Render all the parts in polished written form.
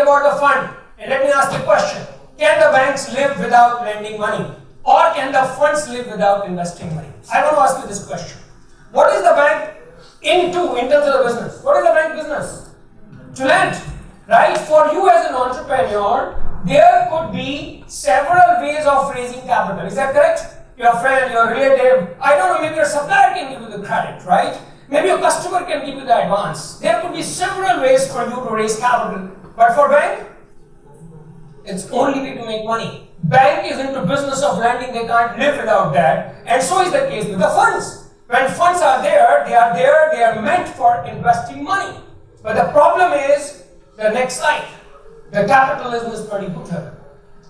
about the fund. And let me ask you a question. Can the banks live without lending money? Or can the funds live without investing money? I want to ask you this question. What is the bank into in terms of the business? What is the bank business? To lend, right? For you as an entrepreneur, there could be several ways of raising capital. Is that correct? Your friend, your relative, I don't know, maybe your supplier can give you the credit, right? Maybe your customer can give you the advance. There could be several ways for you to raise capital. But for bank, it's only way to make money. Bank is into business of lending, they can't live without that. And so is the case with the funds. When funds are there, they are meant for investing money. But the problem is, the next slide. The capitalism is pretty good here.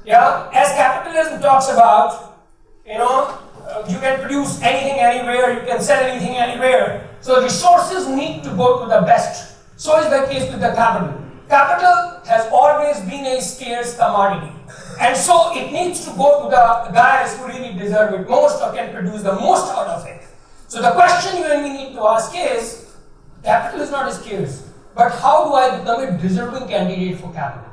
Yeah, as capitalism talks about, you can produce anything anywhere, you can sell anything anywhere. So resources need to go to the best. So is the case with the capital. Capital has always been a scarce commodity. And so it needs to go to the guys who really deserve it most or can produce the most out of it. So the question you and me need to ask is, capital is not scarce, but how do I become a deserving candidate for capital?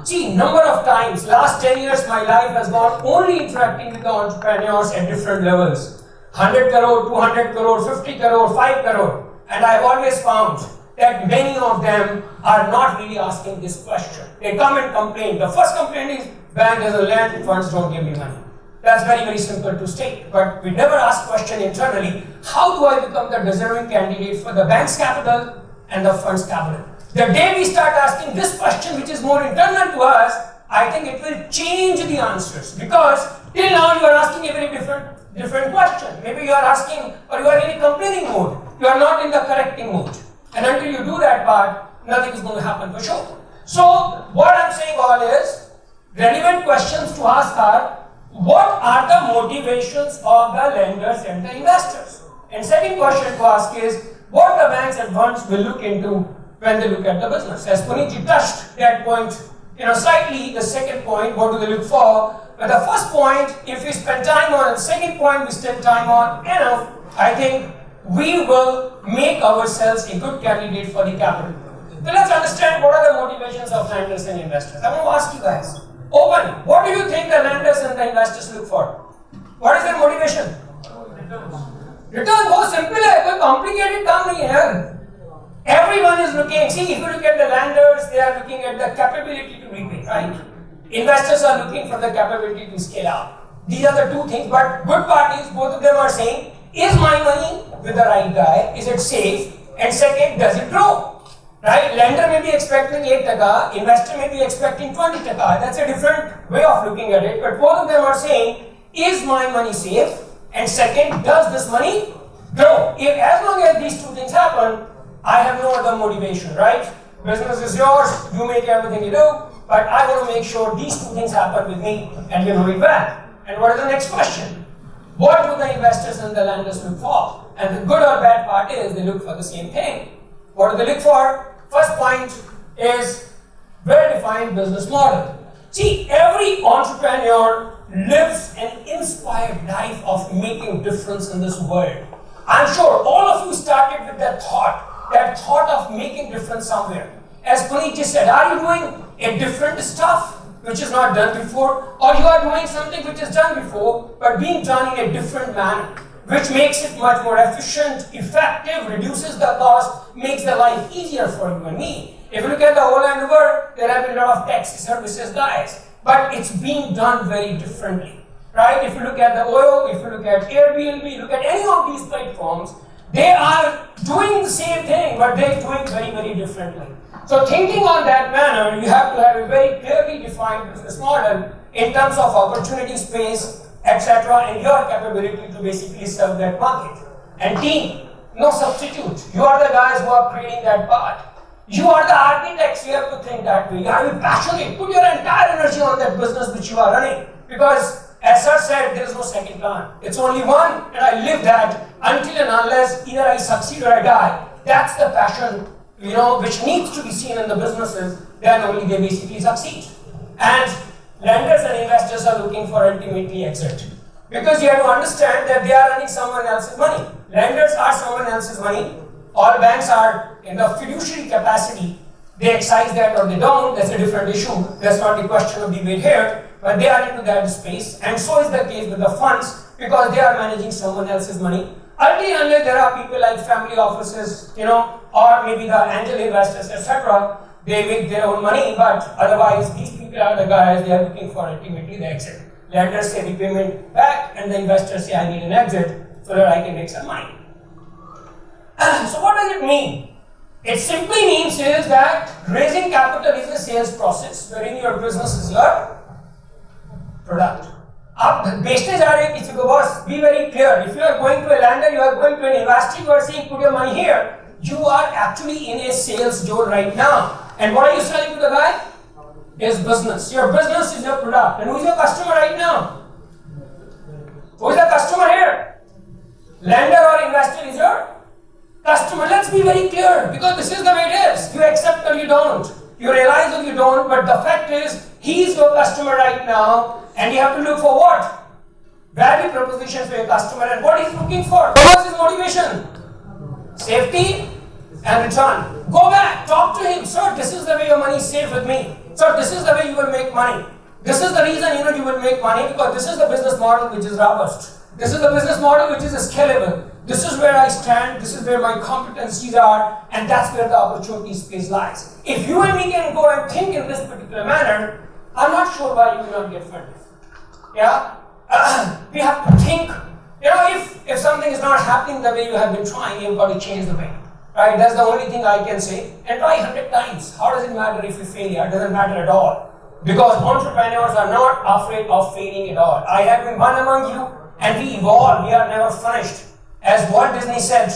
See, number of times, last 10 years my life has gone only interacting with the entrepreneurs at different levels. 100 crore, 200 crore, 50 crore, 5 crore. And I've always found that many of them are not really asking this question. They come and complain. The first complaint is, bank doesn't lend, funds don't give me money. That's very, very simple to state. But we never ask question internally, how do I become the deserving candidate for the bank's capital and the fund's capital? The day we start asking this question, which is more internal to us, I think it will change the answers. Because till now you are asking a very different question. Maybe you are asking, or you are in a complaining mode. You are not in the correcting mode. And until you do that part, nothing is going to happen for sure. So, what I'm saying all is, relevant questions to ask are, what are the motivations of the lenders and the investors? And second question to ask is, what the banks and funds will look into when they look at the business. As Puneetji touched that point, slightly, the second point, what do they look for? But the first point, if we spend time on, and the second point we spend time on enough, I think we will make ourselves a good candidate for the capital. So let's understand what are the motivations of lenders and investors. I want to ask you guys, open, what do you think the lenders and the investors look for? What is their motivation? Return, बहुत simple है, कोई complicated काम नहीं है यार. Everyone is looking, see if you look at the lenders, they are looking at the capability to repay, right? Investors are looking for the capability to scale up. These are the two things, but good part is both of them are saying, is my money with the right guy? Is it safe? And second, does it grow? Right? Lender may be expecting 8%, investor may be expecting 20%. That's a different way of looking at it, but both of them are saying, is my money safe? And second, does this money grow? If as long as these two things happen, I have no other motivation, right? Business is yours, you make everything you do, but I want to make sure these two things happen with me and you know it well. And what is the next question? What do the investors and the lenders look for? And the good or bad part is they look for the same thing. What do they look for? First point is well-defined business model. See, every entrepreneur lives an inspired life of making difference in this world. I'm sure all of you started with that thought of making difference somewhere. As Puneet just said, are you doing a different stuff which is not done before, or you are doing something which is done before but being done in a different manner, which makes it much more efficient, effective, reduces the cost, makes the life easier for you and me. If you look at the whole and the world, there have been a lot of taxi services guys, but it's being done very differently, right? If you look at the oil, if you look at Airbnb, look at any of these platforms, they are doing the same thing, but they're doing very, very differently. So thinking on that manner, you have to have a very clearly defined business model in terms of opportunity space, etc., and your capability to basically serve that market. And team, no substitute. You are the guys who are creating that part. You are the architects, you have to think that way. You have to be passionate. Put your entire energy on that business which you are running. Because as Sir said, there is no second plan. It's only one, and I live that until and unless either I succeed or I die. That's the passion, which needs to be seen in the businesses. Then only they basically succeed. And lenders and investors are looking for ultimately exit. Because you have to understand that they are running someone else's money. Lenders are someone else's money. All banks are in the fiduciary capacity They excise that or they don't, that's a different issue. That's not the question of debate here, but they are into that space, and so is the case with the funds because they are managing someone else's money. Until unless there are people like family offices, or maybe the angel investors, etc. They make their own money, but otherwise these people are the guys they are looking for ultimately the exit. Lenders say repayment back, and the investors say I need an exit so that I can make some money. So what does it mean? It simply means is that raising capital is a sales process wherein your business is your product. आप बेचने जा रहे हैं किसी को boss, be very clear. If you are going to a lender, you are going to an investor, you are saying put your money here. You are actually in a sales zone right now. And what are you selling to the guy? His business. Your business is your product. And who is your customer right now? Who is the customer here? Lender or investor is your customer. Let's be very clear because this is the way it is. You accept or you don't. You realize or you don't, but the fact is, he is your customer right now, and you have to look for what? Value propositions for your customer, and what he's looking for. What was his motivation? Safety and return. Go back, talk to him. Sir, this is the way your money is safe with me. Sir, this is the way you will make money. This is the reason you will make money because this is the business model which is robust. This is the business model which is scalable. This is where I stand, this is where my competencies are, and that's where the opportunity space lies. If you and me can go and think in this particular manner, I'm not sure why you will not get funded. Yeah? We have to think, if something is not happening the way you have been trying, you've got to change the way. Right? That's the only thing I can say. And try 100 times. How does it matter if you fail? It doesn't matter at all. Because entrepreneurs are not afraid of failing at all. I have been one among you, and we evolve, we are never finished. As Walt Disney said,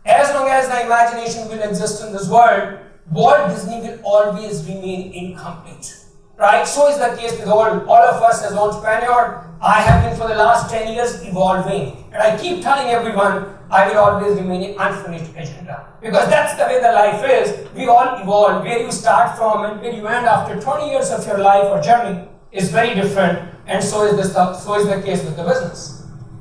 as long as the imagination will exist in this world, Walt Disney will always remain incomplete. Right? So is the case with all of us as entrepreneurs. I have been for the last 10 years evolving. And I keep telling everyone, I will always remain an unfinished agenda. Because that's the way the life is. We all evolve. Where you start from and where you end after 20 years of your life or journey is very different. And so is the case with the business.